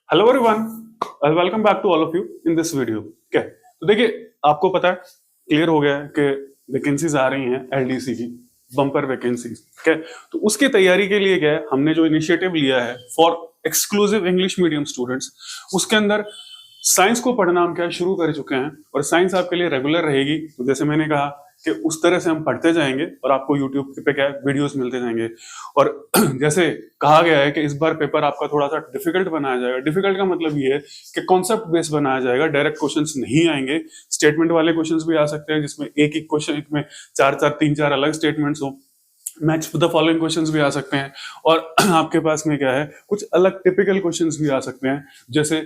Hello everyone, welcome back to all of you in this video. क्या तो देखिए, आपको पता है, क्लियर हो गया है कि वैकेंसीज आ रही हैं एलडीसी की, बम्पर वैकेंसीज। क्या तो उसकी तैयारी के लिए क्या है, हमने जो इनिशिएटिव लिया है for exclusive English medium students, उसके अंदर साइंस को पढ़ना हम क्या शुरू कर चुके हैं और साइंस आपके लिए रेगुलर रहेगी। तो जैसे मैंने कहा कि उस तरह से हम पढ़ते जाएंगे और आपको यूट्यूब पे क्या वीडियोस मिलते जाएंगे। और जैसे कहा गया है कि इस बार पेपर आपका थोड़ा सा डिफिकल्ट बनाया जाएगा। डिफिकल्ट का मतलब ये है कि कॉन्सेप्ट बेस्ड बनाया जाएगा, डायरेक्ट क्वेश्चंस नहीं आएंगे। स्टेटमेंट वाले क्वेश्चंस भी आ सकते हैं जिसमें एक एक क्वेश्चन में चार चार तीन चार अलग स्टेटमेंट्स हो। मैच द फॉलोइंग क्वेश्चंस भी आ सकते हैं और आपके पास में क्या है, कुछ अलग टिपिकल क्वेश्चंस भी आ सकते हैं, जैसे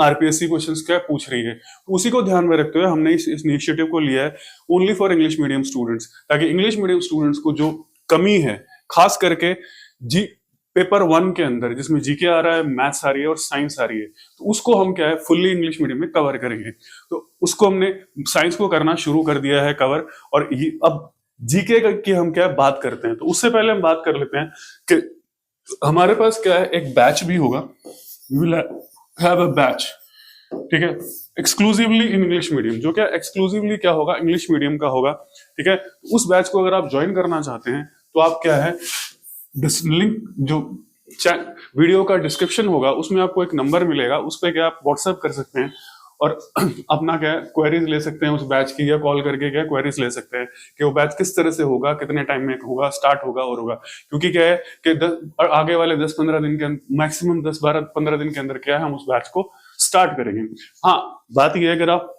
आरपीएससी क्वेश्चंस क्या पूछ रही है। तो उसी को ध्यान में रखते हुए हमने इस इनिशिएटिव को लिया है only for English medium students, ताकि इंग्लिश मीडियम स्टूडेंट्स को जो कमी है, खास करके जी पेपर 1 के अंदर जिसमें जीके आ रहा है, मैथ्स आ रही है और साइंस आ रही है, तो उसको हम क्या है फुल्ली इंग्लिश मीडियम में कवर करेंगे। तो उसको हमने साइंस को करना शुरू कर दिया है कवर। और अब जीके की हम क्या बात करते हैं, तो उससे पहले हम बात कर लेते हैं कि हमारे पास क्या है, एक बैच भी होगा। We will have a batch, ठीक है, एक्सक्लूसिवली इन इंग्लिश मीडियम। जो क्या एक्सक्लूसिवली क्या होगा, इंग्लिश मीडियम का होगा, ठीक है। उस बैच को अगर आप ज्वाइन करना चाहते हैं तो आप क्या है, लिंक जो वीडियो का डिस्क्रिप्शन होगा उसमें आपको एक नंबर मिलेगा, उस पर क्या आप व्हाट्सएप कर सकते हैं और अपना क्या क्वेरीज ले सकते हैं उस बैच की, या कॉल करके क्या क्वेरीज ले सकते हैं कि वो बैच किस तरह से होगा, कितने टाइम में होगा, स्टार्ट होगा और होगा। क्योंकि क्या है कि आगे वाले 10-15 दिन के मैक्सिमम 10-12-15 दिन के अंदर क्या है, हम उस बैच को स्टार्ट करेंगे। हाँ, बात यह है अगर आप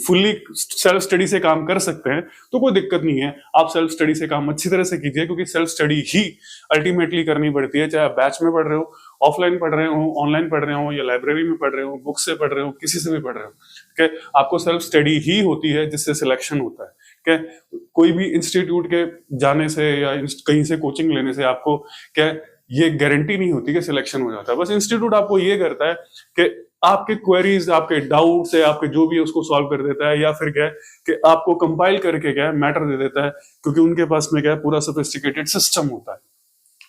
फुल्ली सेल्फ स्टडी से काम कर सकते हैं तो कोई दिक्कत नहीं है, आप सेल्फ स्टडी से काम अच्छी तरह से कीजिए, क्योंकि सेल्फ स्टडी ही अल्टीमेटली करनी पड़ती है। चाहे आप बैच में पढ़ रहे हो, ऑफलाइन पढ़ रहे हो, ऑनलाइन पढ़ रहे हो, या लाइब्रेरी में पढ़ रहे हो, बुक से पढ़ रहे हो, किसी से भी पढ़ रहे हो, ठीक है। आपको सेल्फ स्टडी ही होती है जिससे सिलेक्शन होता है, ठीक है। कोई भी इंस्टीट्यूट के जाने से या कहीं से कोचिंग लेने से आपको क्या ये गारंटी नहीं होती कि सिलेक्शन हो जाता है। बस इंस्टीट्यूट आपको ये करता है कि आपके क्वेरीज, आपके डाउट्स है, आपके जो भी है उसको सॉल्व कर देता है, या फिर क्या है कि आपको कंपाइल करके क्या है मैटर दे देता है, क्योंकि उनके पास में क्या है पूरा सोफिस्टिकेटेड सिस्टम होता है।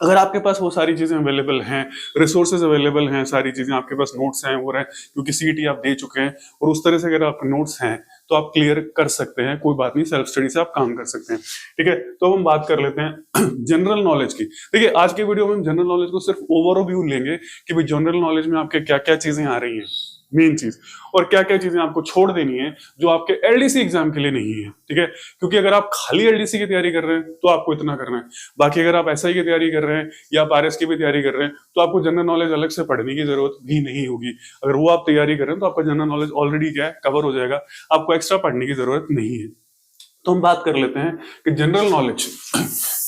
अगर आपके पास वो सारी चीजें अवेलेबल हैं, रिसोर्सेज अवेलेबल हैं, सारी चीजें आपके पास, नोट्स हैं वो रहे, क्योंकि सीईटी आप दे चुके हैं और उस तरह से अगर आपके नोट्स हैं तो आप क्लियर कर सकते हैं, कोई बात नहीं, सेल्फ स्टडी से आप काम कर सकते हैं, ठीक है। तो हम बात कर लेते हैं जनरल नॉलेज की। देखिए, आज के वीडियो में हम जनरल नॉलेज को सिर्फ ओवरव्यू लेंगे कि भाई जनरल नॉलेज में आपके क्या क्या चीजें आ रही हैं, मेन चीज, और क्या क्या चीजें आपको छोड़ देनी है जो आपके एलडीसी एग्जाम के लिए नहीं है, ठीक है। क्योंकि अगर आप खाली एलडीसी की तैयारी कर रहे हैं तो आपको इतना करना है, बाकी अगर आप एसआई की तैयारी कर रहे हैं या आप आरएस की भी तैयारी कर रहे हैं तो आपको जनरल नॉलेज अलग से पढ़ने की जरूरत भी नहीं होगी। अगर वो आप तैयारी कर रहे हैं तो आपका जनरल नॉलेज ऑलरेडी क्या है कवर हो जाएगा, आपको एक्स्ट्रा पढ़ने की जरूरत नहीं है। तो हम बात कर लेते हैं कि जनरल नॉलेज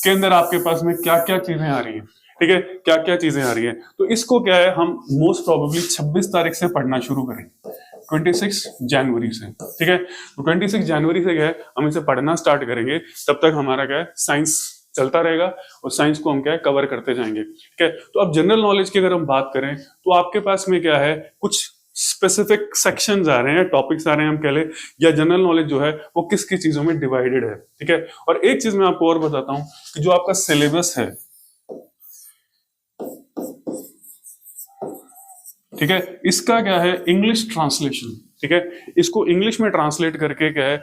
के अंदर आपके पास में क्या क्या चीजें आ रही हैं, ठीक है, क्या क्या चीजें आ रही है। तो इसको क्या है, हम मोस्ट प्रोबेबली 26 तारीख से पढ़ना शुरू करेंगे, 26 जनवरी से, ठीक है। तो 26 जनवरी से क्या है, हम इसे पढ़ना स्टार्ट करेंगे। तब तक हमारा क्या है, साइंस चलता रहेगा और साइंस को हम क्या है कवर करते जाएंगे, ठीक है। तो अब जनरल नॉलेज की अगर हम बात करें तो आपके पास में क्या है, कुछ स्पेसिफिक सेक्शंस आ रहे हैं, टॉपिक्स आ रहे हैं, हम कह ले, या जनरल नॉलेज जो है वो किस किस चीजों में डिवाइडेड है, ठीक है। और एक चीज मैं आपको और बताता हूं कि जो आपका सिलेबस है, ठीक है, इसका क्या है, इंग्लिश ट्रांसलेशन, ठीक है। इसको इंग्लिश में ट्रांसलेट करके क्या है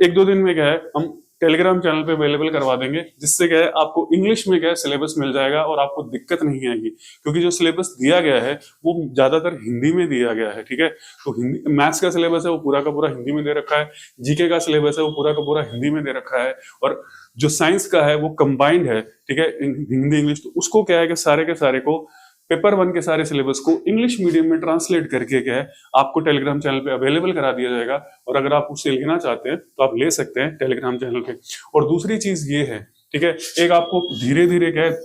1-2 दिन में क्या है हम टेलीग्राम चैनल पे अवेलेबल करवा देंगे, जिससे क्या है आपको इंग्लिश में क्या है सिलेबस मिल जाएगा और आपको दिक्कत नहीं आएगी। क्योंकि जो सिलेबस दिया गया है वो ज्यादातर हिंदी में दिया गया है, ठीक है। तो हिंदी मैथ्स का सिलेबस है वो पूरा का पूरा हिंदी में दे रखा है, जीके का सिलेबस है वो पूरा का पूरा हिंदी में दे रखा है, और जो साइंस का है वो कंबाइंड है, ठीक है, हिंदी इंग्लिश। तो उसको क्या है कि सारे के सारे को पेपर 1 के सारे सिलेबस को इंग्लिश मीडियम में ट्रांसलेट करके क्या है आपको टेलीग्राम चैनल पे अवेलेबल करा दिया जाएगा। और अगर आप उससे लेना चाहते हैं तो आप ले सकते हैं टेलीग्राम चैनल पे। और दूसरी चीज ये है, ठीक है, एक आपको धीरे धीरे क्या है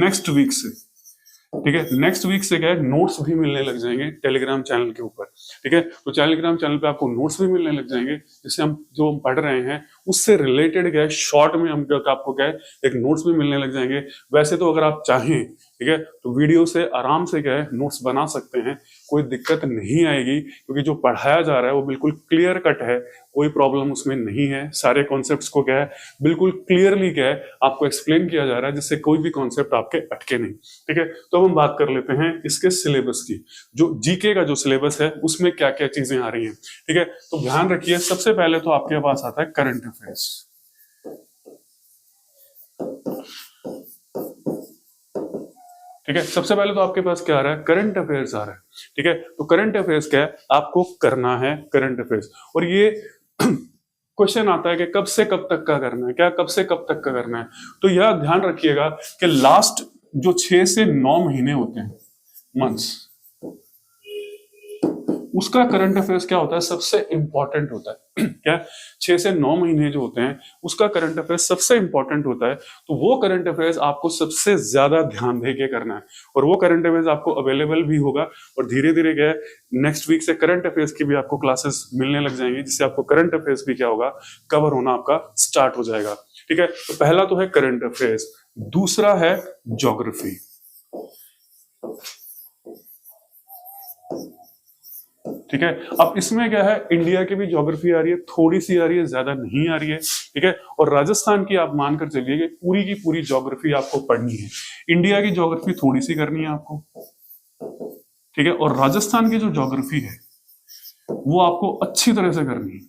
नेक्स्ट वीक से, ठीक है, नेक्स्ट वीक से क्या है नोट्स भी मिलने लग जाएंगे टेलीग्राम चैनल के ऊपर, ठीक है। तो टेलीग्राम चैनल पे आपको नोट्स भी मिलने लग जाएंगे, जिससे हम जो हम पढ़ रहे हैं उससे रिलेटेड क्या है शॉर्ट में हम आपको क्या है एक नोट्स भी मिलने लग जाएंगे। वैसे तो अगर आप चाहें, ठीक है, तो वीडियो से आराम से क्या है नोट्स बना सकते हैं, कोई दिक्कत नहीं आएगी, क्योंकि जो पढ़ाया जा रहा है वो बिल्कुल क्लियर कट है, कोई प्रॉब्लम उसमें नहीं है। सारे कॉन्सेप्ट्स को क्या है बिल्कुल क्लियरली क्या है आपको एक्सप्लेन किया जा रहा है, जिससे कोई भी कॉन्सेप्ट आपके अटके नहीं। ठीक है, तो अब हम बात कर लेते हैं इसके सिलेबस की। जो जीके का जो सिलेबस है उसमें क्या क्या चीजें आ रही हैं। ठीक है, तो ध्यान रखिए, सबसे पहले तो आपके पास आता है करंट अफेयर्स। ठीक है, सबसे पहले तो आपके पास क्या आ रहा है, करंट अफेयर्स आ रहा है। ठीक है, तो करंट अफेयर्स क्या है, आपको करना है करंट अफेयर्स। और ये क्वेश्चन आता है कि कब से कब तक का करना है, क्या कब से कब तक का करना है। तो यह ध्यान रखिएगा कि लास्ट जो 6 से 9 महीने होते हैं, मंथ्स, उसका करंट अफेयर्स क्या होता है, सबसे इंपॉर्टेंट होता है। क्या, 6 से 9 महीने जो होते हैं उसका करंट अफेयर्स सबसे इंपॉर्टेंट होता है। तो वो करंट अफेयर्स आपको सबसे ज्यादा ध्यान देके करना है, और वो करंट अफेयर्स आपको अवेलेबल भी होगा। और धीरे धीरे क्या है, नेक्स्ट वीक से करंट अफेयर्स की भी आपको क्लासेस मिलने लग जाएंगी, जिससे आपको करंट अफेयर्स भी क्या होगा, कवर होना आपका स्टार्ट हो जाएगा। ठीक है, तो पहला तो है करंट अफेयर्स, दूसरा है ज्योग्राफी। ठीक है, अब इसमें क्या है, इंडिया की भी ज्योग्राफी आ रही है, थोड़ी सी आ रही है, ज्यादा नहीं आ रही है। ठीक है, और राजस्थान की आप मानकर चलिए कि पूरी की पूरी ज्योग्राफी आपको पढ़नी है। इंडिया की ज्योग्राफी थोड़ी सी करनी है आपको, ठीक है, और राजस्थान की जो ज्योग्राफी है वो आपको अच्छी तरह से करनी है।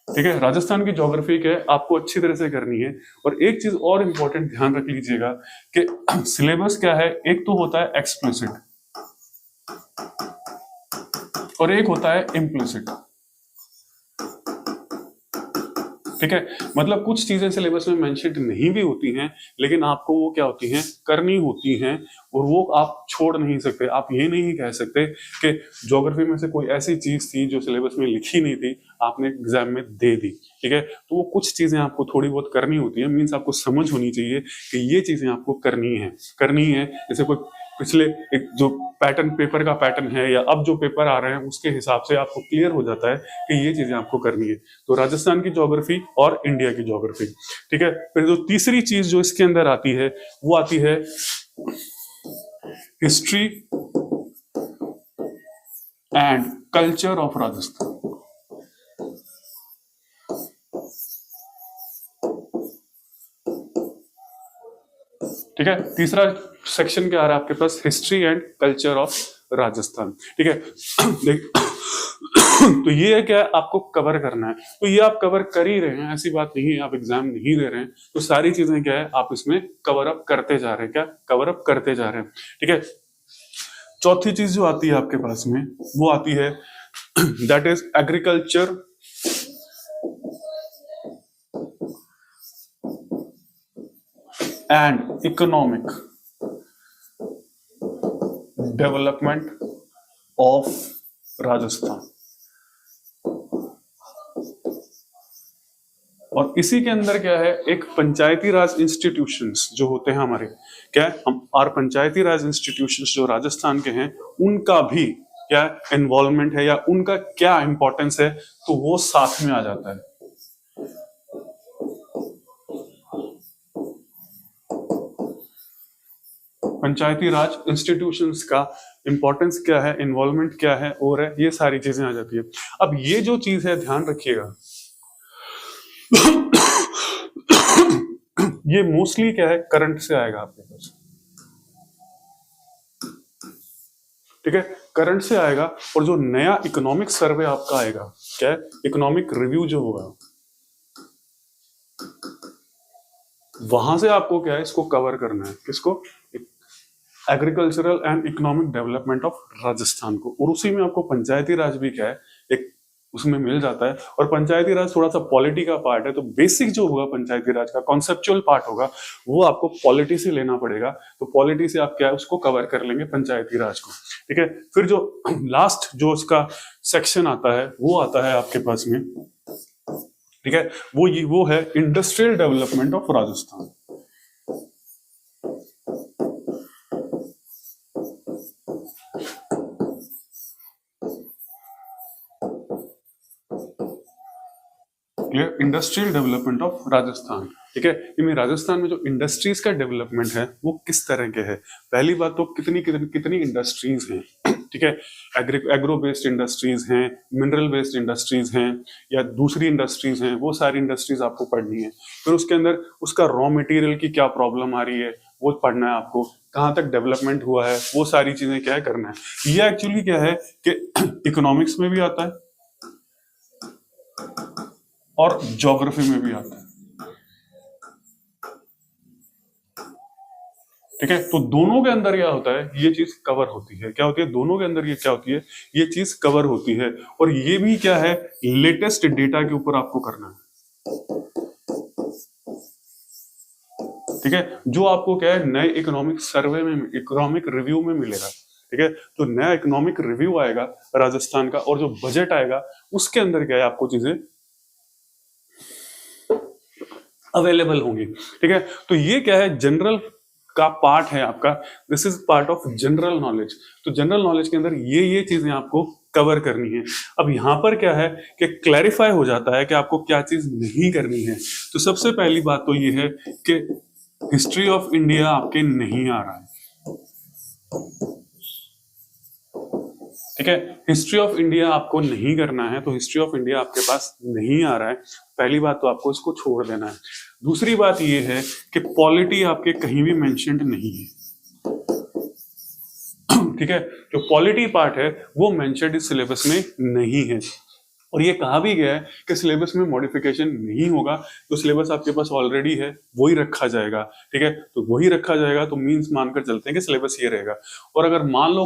ठीक है, राजस्थान की ज्योग्राफी क्या है आपको अच्छी तरह से करनी है। और एक चीज और इंपॉर्टेंट ध्यान रख लीजिएगा कि सिलेबस क्या है, एक तो होता है एक्सप्लिसिट और एक होता है इम्प्लिसिट। ठीक है, मतलब कुछ चीजें सिलेबस में मेंशन नहीं भी होती हैं, लेकिन आपको वो क्या होती हैं, करनी होती हैं, और वो आप छोड़ नहीं सकते। आप ये नहीं कह सकते कि ज्योग्राफी में से कोई ऐसी चीज थी जो सिलेबस में लिखी नहीं थी, आपने एग्जाम में दे दी। ठीक है, तो वो कुछ चीजें आपको थोड़ी बहुत करनी होती है, मीन्स आपको समझ होनी चाहिए कि ये चीजें आपको करनी है। जैसे कोई पिछले एक जो पैटर्न, पेपर का पैटर्न है या अब जो पेपर आ रहे हैं, उसके हिसाब से आपको क्लियर हो जाता है कि ये चीजें आपको करनी है। तो राजस्थान की ज्योग्राफी और इंडिया की ज्योग्राफी। ठीक है, फिर जो तीसरी चीज जो इसके अंदर आती है वो आती है history and culture of Rajasthan. ठीक है, तीसरा सेक्शन क्या आ रहा है आपके पास, history and culture of Rajasthan. ठीक है, तो ये क्या है आपको कवर करना है। तो ये आप कवर कर ही रहे हैं, ऐसी बात नहीं है आप एग्जाम नहीं दे रहे हैं, तो सारी चीजें क्या है आप इसमें कवर अप करते जा रहे हैं, क्या कवर अप करते जा रहे हैं। ठीक है, चौथी चीज जो आती है आपके पास में वो आती है that is agriculture and economic development of Rajasthan. और इसी के अंदर क्या है, एक पंचायती राज इंस्टीट्यूशंस जो होते हैं हमारे, क्या है, हम और पंचायती राज इंस्टीट्यूशंस जो राजस्थान के हैं उनका भी क्या इन्वॉल्वमेंट है या उनका क्या इंपॉर्टेंस है, तो वो साथ में आ जाता है। पंचायती राज इंस्टीट्यूशंस का इंपॉर्टेंस क्या है, इन्वॉल्वमेंट क्या है और है, ये सारी चीजें आ जाती है। अब ये जो चीज है ध्यान रखिएगा ये मोस्टली क्या है करंट से आएगा आपके पास। ठीक है, करंट से आएगा। और जो नया इकोनॉमिक सर्वे आपका आएगा, क्या है, इकोनॉमिक रिव्यू जो होगा, वहां से आपको क्या है इसको कवर करना है, किसको, agricultural and economic development of Rajasthan को। और उसी में आपको पंचायती राज भी क्या है एक उसमें मिल जाता है। और पंचायती राज थोड़ा सा पॉलिटी का पार्ट है, तो बेसिक जो होगा पंचायती राज का कॉन्सेप्चुअल पार्ट होगा वो आपको पॉलिटी से लेना पड़ेगा। तो पॉलिटी से आप क्या है उसको कवर कर लेंगे पंचायती राज को। ठीक है, फिर जो लास्ट जो उसका सेक्शन आता है वो आता है आपके पास में, ठीक है, वो है industrial development of Rajasthan. Clear, industrial development of Rajasthan. ठीक है, कि मैं राजस्थान में जो इंडस्ट्रीज का डेवलपमेंट है वो किस तरह के है। पहली बात तो कितनी कितनी कितनी इंडस्ट्रीज हैं। ठीक है, एग्रो बेस्ड इंडस्ट्रीज हैं, मिनरल बेस्ड इंडस्ट्रीज हैं, या दूसरी इंडस्ट्रीज हैं, वो सारी इंडस्ट्रीज आपको पढ़नी है। फिर उसके अंदर उसका रॉ मटेरियल की क्या प्रॉब्लम आ रही है वो पढ़ना है आपको, कहाँ तक डेवलपमेंट हुआ है, वो सारी चीजें क्या है करना है। ये एक्चुअली क्या है कि इकोनॉमिक्स में भी आता है और ज्योग्राफी में भी आता है। ठीक है, तो दोनों के अंदर क्या होता है, ये चीज कवर होती है। क्या होती है दोनों के अंदर, ये क्या होती है, ये चीज कवर होती है। और ये भी क्या है, लेटेस्ट डेटा के ऊपर आपको करना है। ठीक है, जो आपको क्या है नए इकोनॉमिक सर्वे में, इकोनॉमिक रिव्यू में मिलेगा। ठीक है, तो नया इकोनॉमिक रिव्यू आएगा राजस्थान का, और जो बजट आएगा उसके अंदर क्या है आपको चीजें अवेलेबल होंगी। ठीक है, तो ये क्या है जनरल का पार्ट है आपका, this is part of general knowledge. तो जनरल नॉलेज के अंदर ये चीजें आपको कवर करनी है। अब यहां पर क्या है कि क्लैरिफाई हो जाता है कि आपको क्या चीज नहीं करनी है। तो सबसे पहली बात तो ये है कि हिस्ट्री ऑफ इंडिया आपके नहीं आ रहा है। ठीक है, हिस्ट्री ऑफ इंडिया आपको नहीं करना है, तो हिस्ट्री ऑफ इंडिया आपके पास नहीं आ रहा है। पहली बात तो आपको इसको छोड़ देना है। दूसरी बात ये है कि पॉलिटी आपके कहीं भी मेंशन्ड नहीं है। ठीक है, जो पॉलिटी पार्ट है वो मेंशन्ड इस सिलेबस में नहीं है, और ये कहा भी गया है कि सिलेबस में मॉडिफिकेशन नहीं होगा। जो सिलेबस आपके पास ऑलरेडी है वही रखा जाएगा। ठीक है, तो वही रखा जाएगा, तो मीन्स मानकर चलते हैं कि सिलेबस ये रहेगा। और अगर मान लो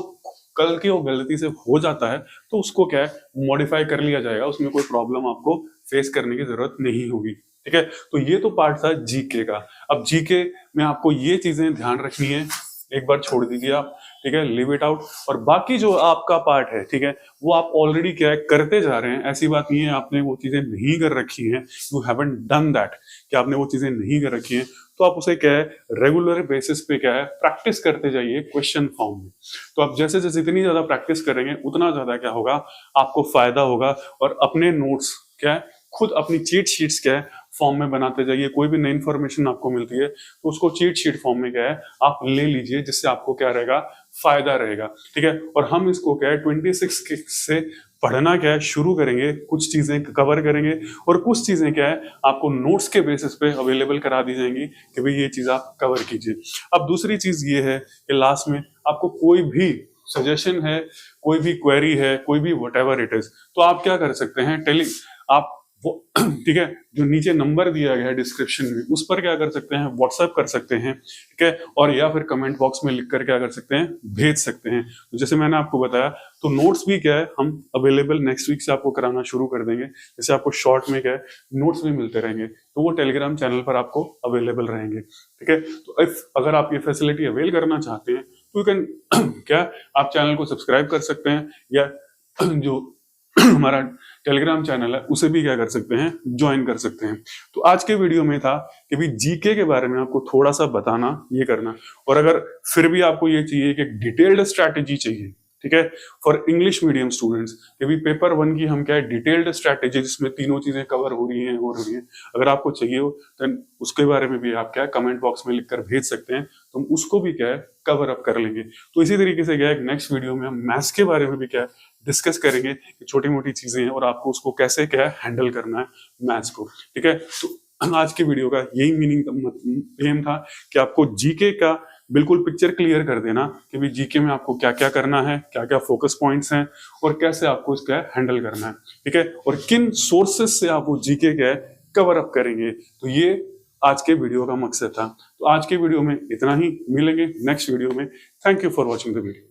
कल की वो गलती से हो जाता है तो उसको क्या है मॉडिफाई कर लिया जाएगा, उसमें कोई प्रॉब्लम आपको फेस करने की जरूरत नहीं होगी। ठीक है, तो ये तो पार्ट था जीके का। अब जीके में आपको ये चीजें ध्यान रखनी है, एक बार छोड़ दीजिए आप। ठीक है, लीव इट आउट। और बाकी जो आपका पार्ट है, ठीक है, वो आप ऑलरेडी क्या है करते जा रहे हैं। ऐसी बात नहीं है आपने वो चीजें नहीं कर रखी हैं, यू हैवंट डन दैट, कि आपने वो चीजें नहीं कर रखी हैं। तो आप उसे क्या है रेगुलर बेसिस पे क्या है प्रैक्टिस करते जाइए क्वेश्चन फॉर्म में। तो आप जैसे जैसे इतनी ज्यादा प्रैक्टिस करेंगे उतना ज्यादा क्या होगा आपको फायदा होगा। और अपने नोट्स क्या है खुद अपनी चीट शीट्स क्या है फॉर्म में बनाते जाइए। कोई भी नई इंफॉर्मेशन आपको मिलती है तो उसको चीट शीट फॉर्म में क्या है आप ले लीजिए, जिससे आपको क्या रहेगा फायदा रहेगा। ठीक है, और हम इसको क्या है 26 से पढ़ना क्या है शुरू करेंगे, कुछ चीजें कवर करेंगे और कुछ चीजें क्या है आपको नोट्स के बेसिस पे अवेलेबल करा दी जाएंगी कि भाई ये चीज आप कवर कीजिए। अब दूसरी चीज ये है कि लास्ट में आपको कोई भी सजेशन है, कोई भी क्वेरी है, कोई भी व्हाटएवर इट इज, तो आप क्या कर सकते हैं आप वो ठीक है जो नीचे नंबर दिया गया है डिस्क्रिप्शन में उस पर क्या कर सकते हैं व्हाट्सएप कर सकते हैं। ठीक है, और या फिर कमेंट बॉक्स में लिख कर क्या कर सकते हैं भेज सकते हैं। तो जैसे मैंने आपको बताया तो नोट्स भी क्या है हम अवेलेबल नेक्स्ट वीक से आपको कराना शुरू कर देंगे। जैसे आपको शॉर्ट में क्या है नोट्स भी मिलते रहेंगे, तो वो टेलीग्राम चैनल पर आपको अवेलेबल रहेंगे। ठीक है, तो अगर आप ये फैसिलिटी अवेल करना चाहते हैं तो यू कैन क्या आप चैनल को सब्सक्राइब कर सकते हैं, या जो हमारा टेलीग्राम चैनल है उसे भी क्या कर सकते हैं ज्वाइन कर सकते हैं। तो आज के वीडियो में था कि भी जीके के बारे में आपको थोड़ा सा बताना, ये करना। और अगर फिर भी आपको ये चाहिए कि डिटेल्ड स्ट्रैटेजी चाहिए, ठीक है, फॉर इंग्लिश मीडियम स्टूडेंट्स, कि भी पेपर 1 की हम क्या है डिटेल्ड स्ट्रैटेजी जिसमें तीनों चीजें कवर हो रही हैं, अगर आपको चाहिए हो देन उसके बारे में भी आप क्या है कमेंट बॉक्स में लिखकर भेज सकते हैं, तो हम उसको भी क्या है कवर अप कर लेंगे। तो इसी तरीके से क्या है नेक्स्ट वीडियो में हम मैथ्स के बारे में भी क्या है डिस्कस करेंगे कि छोटी मोटी चीजें हैं और आपको उसको कैसे क्या है हैंडल करना है मैथ्स को। ठीक है, तो आज की वीडियो का यही मीनिंग एम था कि आपको जीके का बिल्कुल पिक्चर क्लियर कर देना कि भी जीके में आपको क्या क्या करना है, क्या क्या फोकस पॉइंट्स हैं और कैसे आपको इसका हैंडल करना है। ठीक है, और किन सोर्सेज से आप वो जीके क्या है कवर अप करेंगे। तो ये आज के वीडियो का मकसद था। तो आज के वीडियो में इतना ही, मिलेंगे नेक्स्ट वीडियो में। Thank you for watching the video.